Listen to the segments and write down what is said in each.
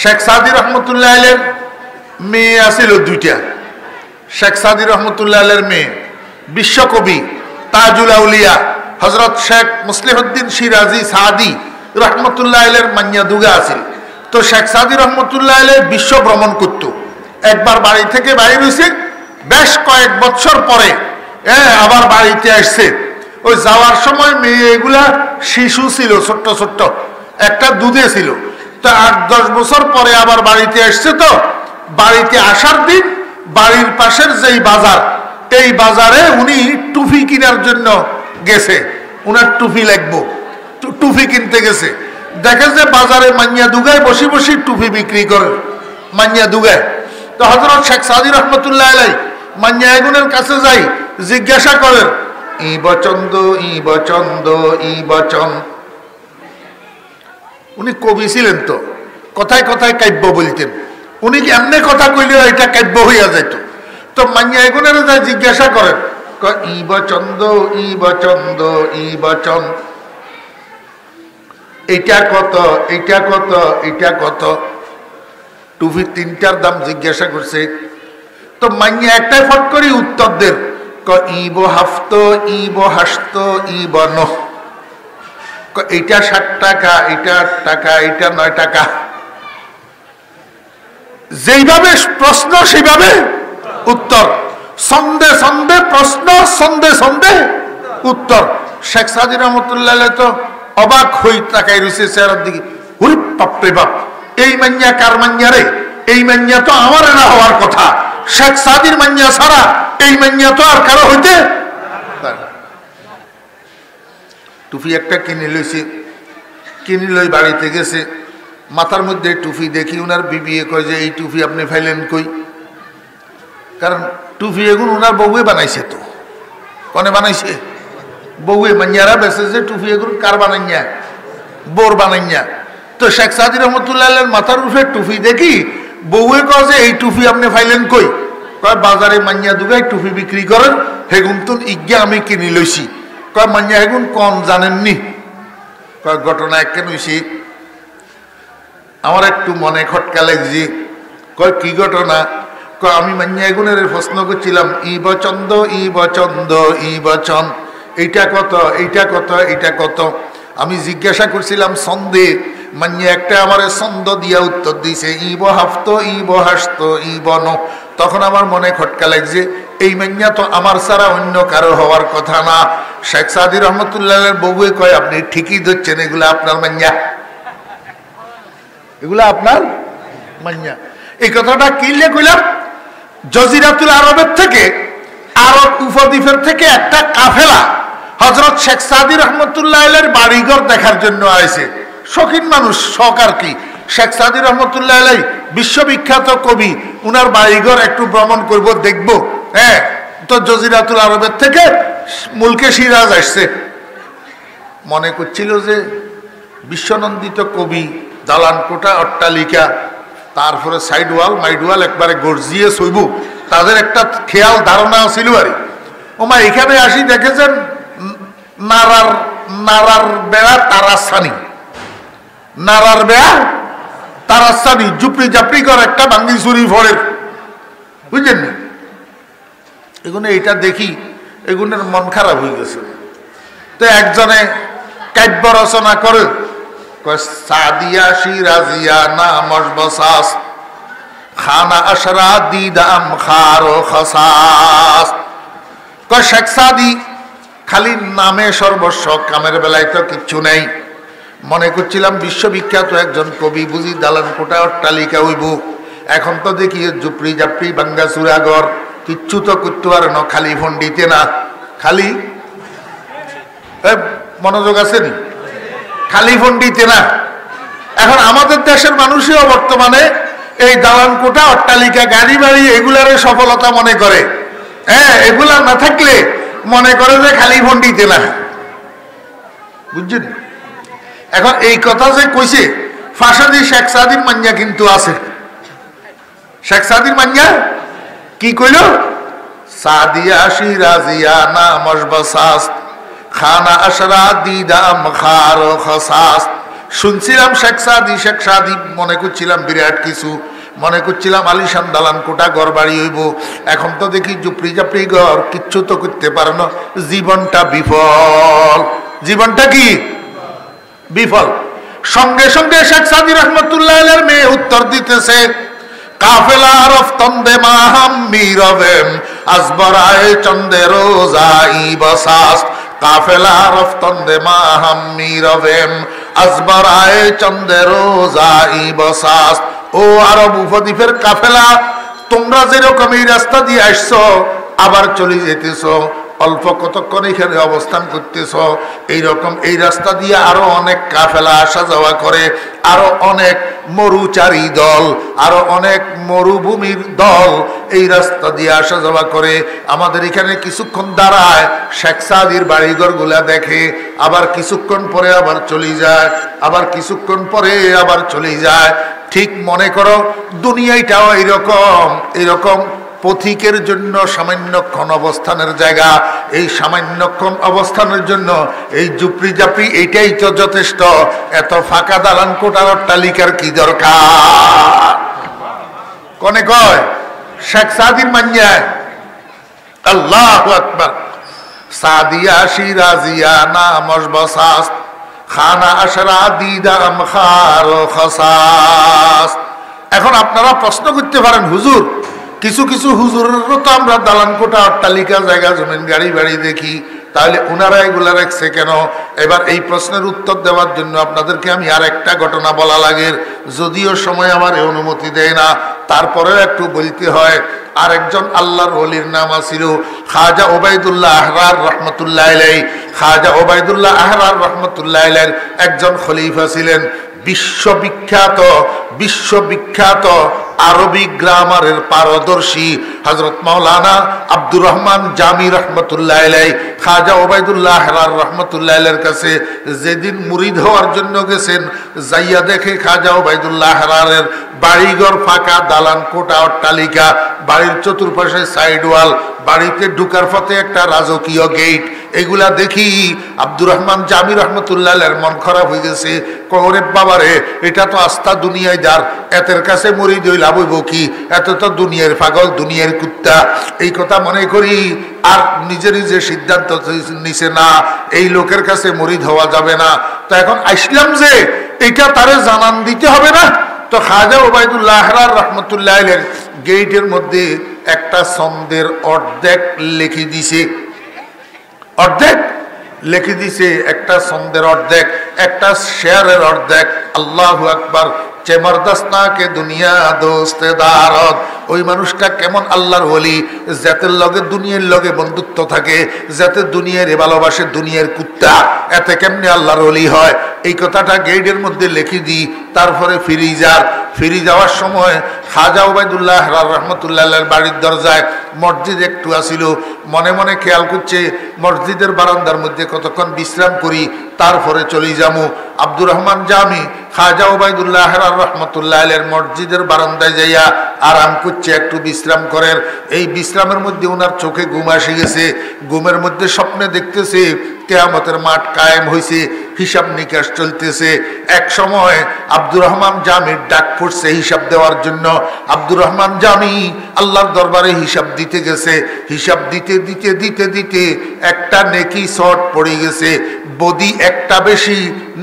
শেখ সাদি রহমতুল্লাহ আলাইহির মেয়ে আছিল দুইটা। শেখ সাদি রহমতুল্লাহ আলাইহির মেয়ে বিশ্বকবি তাজুল আউলিয়া হযরত শেখ মুসলিহুদ্দিন সিরাজি সাদি রহমতুল্লাহ আলাইহির মান্যা দুগা আছিল। তো শেখ সাদি রহমতুল্লাহ আলাইহি বিশ্ব ভ্রমণ করত। একবার বাড়ি থেকে বাইরে হয়েছে, বেশ কয়েক বছর পরে আবার বাড়িতে আসছে। ওই যাওয়ার সময় মেয়ে এগুলা শিশু ছিল, ছোট্ট ছোট্ট, একটা দুধে ছিল। তো 8-10 বছর পরে আবার বাড়িতে আসছে। তো বাড়িতে আসার দিন বাড়ির পাশের যেই বাজার, এই বাজারে উনি টুপি কেনার জন্য গেছে। উনার টুপি লাগবো, টুপি কিনতে গেছে। দেখে যে বাজারে মান্যা দুগায় বসে বসে টুপি বিক্রি করে, মান্যা দুগায়। তো হযরত শেখ সাদি রহমতুল্লাহ আলাইহি মান্যা এগুনের কাছে যাই, জিজ্ঞাসা করেন ই বচন্দ ই বচন্দ ই বচন। উনি কবি ছিলেন, তো কথায় কথায় কাব্য বলতেন। উনি কি এমনি কথা কইলেও এটা কাব্য হইয়া যাইত। তো মান্যা এগুনের যাই জিজ্ঞাসা করেন ই বচন্দ ই বচন্দ ই বচন, এটা কত, এটা কত, এটা কত। টুপি তিনটার দাম জিজ্ঞাসা করছে। তো মান্যা একটাই ফট করে উত্তর দেন ইব হাফত ইব হাসত ইব ন। এটা 60 টাকা, এটা 8 টাকা, এটা 9 টাকা। যেইভাবে প্রশ্ন সেইভাবে উত্তর, সন্দে সন্দে প্রশ্ন, সন্দে সন্দে উত্তর। শেখ সাদি রহমতুল্লাহ আলাইহি তো অবাক হই তাকাই রয়েছে চেহারার দিকে। হুই বাপরে বাপ, এই মান্যা কার মান্যা রে? এই মান্যা তো আমার না হওয়ার কথা। শেখ সাদির মান্যা ছাড়া এই মান্যা তো আর কারো হইতে। টুপি একটা কিনে লইছে, কিনে লই বাড়িতে গেছে। মাথার মধ্যে টুপি দেখি উনার বিবি কয় যে এই টুপি আপনি ফাইলেন কই? কারণ টুপি এগুন উনার বউয়ে বানাইছে। তো কনে বানাইছে? বউয়ে। মান্যারা বেছে যে টুপি এগুন কার বানাইয়া? বোর বানাইয়া। তো শেখ সাদি রহমতুল্লাহ আলাইহির মাথার উপরে টুপি দেখি বউয়ে কয় যে এই টুপি আপনি ফাইলেন কই? কয় বাজারে মান্যা দুগায় টুপি বিক্রি করেন, হেগুন তো ইজ্ঞা আমি কিনি লইছি। কয় মান্যা হেগুন কম জানেননি? কয় ঘটনা কেন হইছি, আমার একটু মনে খটকা লাগছে। কয় কি ঘটনা? কয় আমি মান্যা এগুনের প্রশ্ন করছিলাম ই বচন্দ ই বচন্দ ই বচন, এইটা কত, এইটা কত, এইটা কত। আমি জিজ্ঞাসা করছিলাম ছন্দে, মান্যা একটা আমার ছন্দ দিয়া উত্তর দিছে ইব হাফত ইব হাসত ইব ন। তখন আমার মনে খটকা লাগছে এই মান্যা তো আমার ছাড়া অন্য কারো হওয়ার কথা না। শেখ সাদি রহমতুল্লাহ আলাইহির বউয়ে কয় আপনি ঠিকই ধরছেন, এগুলা আপনার মান্যা, এগুলা আপনার মান্যা। এই কথাটা কিনলে কইলাম, জজিরাতুল আরবের থেকে, আরব উপদ্বীপের থেকে একটা কাফেলা হযরত শেখ সাদি রহমতুল্লাহ আলাইহির বাড়িঘর দেখার জন্য আইছে। শৌখিন মানুষ, শখ আর কি। শেখ সাদি রহমতুল্লাহ আলাইহি বিশ্ববিখ্যাত কবি, উনার বাড়িঘর একটু ভ্রমণ করব, দেখব। হ্যাঁ, তো জজিরাতুল আরবের থেকে মুলকে সিরাজ আসছে। মনে করছিল যে বিশ্বনন্দিত কবি, দালান কোটা, অট্টালিকা, তারপরে সাইড ওয়াল মাইড ওয়াল একবারে গর্জিয়ে সইব, তাদের একটা খেয়াল ধারণা ছিল। আর ওমা এখানে আসি দেখেছেন নারার নারার বেড়া তারাসানি, নারার বেড়া তারাসানি, জুপড়ি জাপড়ি কর একটা ভাঙ্গি চুরি ফড়ের, বুঝলেন? এগুলো এইটা দেখি এগুলোর মন খারাপ হয়ে গেছে। তো একজনে কাব্য রচনা করে সাদিয়া শিরাজিয়া নামস বসাস খানা আশরা দিদাম খারো খসাস। কয় শেখ সাদি খালি নামে সর্বস্ব, কামের বেলায় তো কিচ্ছু নেই। মনে করছিলাম বিশ্ববিখ্যাত একজন কবি, বুঝি দালান কোটা অট্টালিকা হইব। এখন তো দেখি জুপড়ি জাপড়ি ভাঙ্গা চূড়াঘর, কিচ্ছু তো করতে পারে না, খালি ফন্ডিতে না, খালি মনোযোগ আছে নি, খালি ফন্ডিতে না। এখন আমাদের দেশের মানুষও বর্তমানে এই দালান কোটা অট্টালিকা গাড়ি বাড়ি এগুলার সফলতা মনে করে। হ্যাঁ, এগুলা না থাকলে মনে করে যে খালি ফন্ডিতে না, বুঝছেন? এখন এই কথা যে কইছে ফাঁসাদি শেখ সাদির মান্যা কিন্তু আছে। শেখ সাদির মান্যা কি কইল? সাদিয়া শিরাজিয়া নামস বসাস খানা আশরা দিদাম খারো খসাস। শুনছিলাম শেখ সাদি মনে করছিলাম বিরাট কিছু, মনে করছিলাম আলিশান দালান কোটা ঘর বাড়ি হইব। এখন তো দেখি জুপড়ি জাপড়ি ঘর, কিচ্ছু তো করতে পারে না। জীবনটা বিফল। জীবনটা কি বিফল। সঙ্গে সঙ্গে শেখ সাদি রহমতুল্লাহ আলাইহির মেয়ে উত্তর দিতেছে, কাফেলা রফতন্দে মাহাম মিরবেম আজবরায় চন্দে রোজাই বসাস। কাফেলা রফতন্দে মাহাম মিরবেম আজবরায় চন্দে রোজাই বসাস। ও আরব উপদ্বীপের কাফেলা, তোমরা যেরকম এই রাস্তা দিয়ে আসছো আবার চলে যেতেছ, অল্প কতক্ষণ এখানে অবস্থান করতেছ, এইরকম এই রাস্তা দিয়ে আরো অনেক কাফেলা আসা যাওয়া করে, আরো অনেক মরুচারী দল, আরো অনেক মরুভূমির দল এই রাস্তা দিয়ে আসা যাওয়া করে। আমাদের এখানে কিছুক্ষণ দাঁড়ায়, শেখ সাদির বাড়িঘর গুলা দেখে, আবার কিছুক্ষণ পরে আবার চলে যায়, আবার কিছুক্ষণ পরে আবার চলে যায়। ঠিক মনে করো দুনিয়াটাও এইরকম পথিকের জন্য সামান্যক্ষণ অবস্থানের জায়গা। এই সামান্যক্ষণ অবস্থানের জন্য এই জুপড়ি জাপড়ি এইটাই তো যথেষ্ট। এত ফাঁকা দালান কোটার অট্টালিকার কি দরকার? কনে কয় শেখ সাদির মান্যায়। আল্লাহু আকবার। সাদিয়া শিরাজিয়া নামস বসাস খানা আশরা দিদাম খারো খসাস। এখন আপনারা প্রশ্ন করতে পারেন, হুজুর কিছু কিছু হুজুরেরও তো আমরা দালান কোটা অট্টালিকা জায়গা জমিন গাড়ি বাড়ি দেখি, তাহলে ওনারা এগুলা রাখছে কেন? এবার এই প্রশ্নের উত্তর দেওয়ার জন্য আপনাদেরকে আমি আর একটা ঘটনা বলা লাগে, যদিও সময় আমার অনুমতি দেয় না, তারপরেও একটু বলতে হয়। আরেকজন আল্লাহর ওলির নাম ছিল খাজা ওবায়দুল্লাহ আহরার রহমতুল্লাহ আলাইহি। খাজা ওবায়দুল্লাহ আহরার রহমতুল্লাহ আলাইহির একজন খলিফা ছিলেন, বিশ্ববিখ্যাত আরবি গ্রামারের পারদর্শী হযরত মাওলানা আব্দুর রহমান জামি রহমতুল্লাহ আলাইহি খাজা ওবায়দুল্লাহ আহরার রহমতুল্লাহ আলাইহির কাছে যেদিন মুরিদ হওয়ার জন্য গেছেন, যাইয়া দেখে খাজা ওবায়দুল্লাহ আহরারের বাড়িঘর ফাঁকা, দালান কোটা অট্টালিকা, বাড়ির চতুর্পাশে সাইড ওয়াল, বাড়িতে ঢুকার পথে একটা রাজকীয় গেট। এগুলা দেখি আব্দুর রহমান জামি রহমতুল্লাহ আলাইহির মন খারাপ হয়ে গেছে। ওরে বাবারে, এটা তো আস্থা দুনিয়ায় যার, এতের কাছে মুরিদ হই লাভ হইব কি? এত তো দুনিয়ার পাগল, দুনিয়ার কুত্তা। এই কথা মনে করি আর নিজে নিজে সিদ্ধান্ত নিছে না, এই লোকের কাছে মুরিদ হওয়া যাবে না। তো এখন আসলাম যে এটা তারে জানান দিতে হবে না। তো খাজা ওবায়দুল্লাহ আহরার রহমতুল্লাহ আলাইহির গেটের মধ্যে একটা ছন্দের অর্ধেক লিখে দিছে, অর্ধেক লিখে দিছে, একটা ছন্দের অর্ধেক, একটা শেয়ারের অর্ধেক। আল্লাহু আকবার। চেমরদাস্তা কে দুনিয়া দোস্তে দারদ। ওই মানুষটা কেমন আল্লাহর ওলি, যাদের লগে দুনিয়ার লগে বন্ধুত্ব থাকে, যাতে দুনিয়ার ভালোবাসে, দুনিয়ার কুত্তা, এতে কেমনে আল্লাহর ওলি হয়? এই কথাটা গেটের মধ্যে লিখে দিই। তারপরে ফিরি যাওয়ার সময় খাজা ওবায়দুল্লাহ আহরার রহমতুল্লাহ আলাইহির বাড়ির দরজায় মসজিদ একটু আসিল, মনে মনে খেয়াল করছে মসজিদের বারান্দার মধ্যে কতক্ষণ বিশ্রাম করি, তারপরে চলে যাবো। আব্দুর রহমান জামি খাজা ওবায়দুল্লাহ আহরার রহমতুল্লাহ আলাইহির মসজিদের বারান্দায় যাইয়া আরাম করছে, একটু বিশ্রাম করেন। এই বিশ্রামের মধ্যে ওনার চোখে ঘুম আসে গেছে। ঘুমের মধ্যে স্বপ্নে দেখতেছে কিয়ামতের মাঠ কায়েম হয়েছে, হিসাব নিকাশ চলতেছে। এক সময় আব্দুর রহমান জামির ডাক পড়ছে হিসাব দেওয়ার জন্য। আব্দুর রহমান জামি আল্লাহর দরবারে হিসাব দিতে গেছে। হিসাব দিতে দিতে দিতে দিতে একটা নেকি শর্ট পড়ে গেছে, বদি একটা বেশি,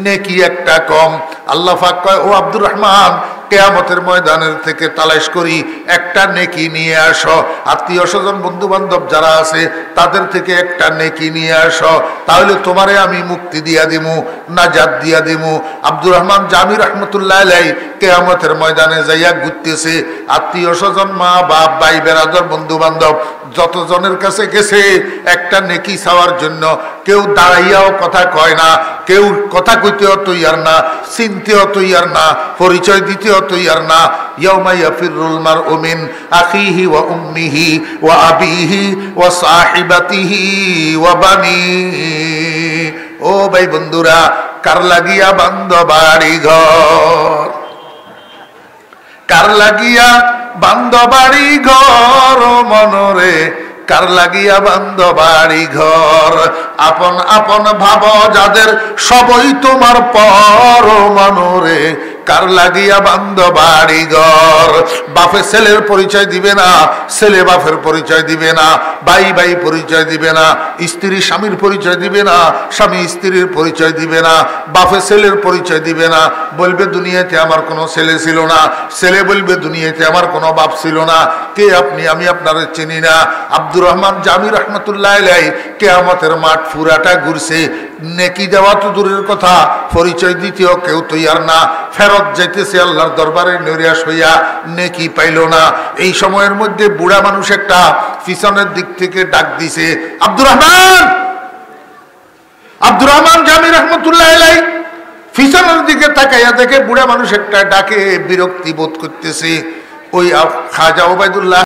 নেকি একটা কম। আল্লাহ পাক কয়, ও আব্দুর রহমান, কিয়ামতের ময়দানের থেকে তালাশ করি একটা নেকি নিয়ে আসো, আত্মীয় স্বজন বন্ধু বান্ধব যারা আছে তাদের থেকে একটা নেকি নিয়ে আসো, তাহলে তোমারে আমি মুক্তি দিয়া দিমু, নাজাত দিয়া দিমু। আব্দুর রহমান জামি রহমতুল্লাহ আলাইহি কিয়ামতের ময়দানে যাইয়া ঘুরতেছে। আত্মীয় স্বজন, মা বাপ, ভাই বেরাদর, বন্ধু বান্ধব যতজনের কাছে গেছে একটা নেকি চাওয়ার জন্য, কেউ দাঁড়াইয়াও কথা কয় না, কেউ কথা কইতেও তৈয়ার না, চিনতেও তৈয়ার না, পরিচয় দিতেও তৈয়ার না। ইয়াউমা ইয়াফিরুল মারউ মিন আখিহি ওয়া উম্মিহি ওয়া আবিহি ওয়া সাহিবাতিহি ওয়া বানিহি। ও ভাই বন্ধুরা, কার লাগিয়া বান্ধ বাড়ি ঘর, কার লাগিয়া বান্ধ বাড়ি ঘর মনরে, কার লাগিয়া বান্ধ বাড়ি ঘর। আপন আপন ভাব যাদের সবই তোমার পরমানুরে, কার লাগিয়া বান্ধ বাড়ি ঘর। বাপে ছেলের পরিচয় দিবে না, ছেলে বাপের পরিচয় দিবে না, ভাই ভাই পরিচয় দিবে না, স্ত্রী স্বামীর পরিচয় দিবে না, স্বামী স্ত্রীর পরিচয় দিবে না, বাপে ছেলের পরিচয় দিবে না। বলবে দুনিয়াতে আমার কোনো ছেলে ছিল না, ছেলে বলবে দুনিয়াতে আমার কোনো বাপ ছিল না। কে আপনি? আমি আপনারে চিনি না। আব্দুর রহমান জামি রহমতুল্লাহ আলাইহি কিয়ামতের মাঠ পুরাটা ঘুরছে, নেকি দেওয়া তো দূরের কথা, পরিচয় দ্বিতীয় কেউ তৈয়ার না। ফেরত যাইতেছে আল্লাহর দরবারে নিরাশ হইয়া, নেকি পাইল না। এই সময়ের মধ্যে বুড়া মানুষ একটা পিছনের দিক থেকে ডাক দিছে, আব্দুর রহমান। আব্দুর রহমান জামি রহমতুল্লাহ আলাইহি পিছনের দিকে তাকাইয়া দেখে বুড়া মানুষ একটা ডাকে বিরক্তি বোধ করতেছে। ওই খাজা ওবায়দুল্লাহ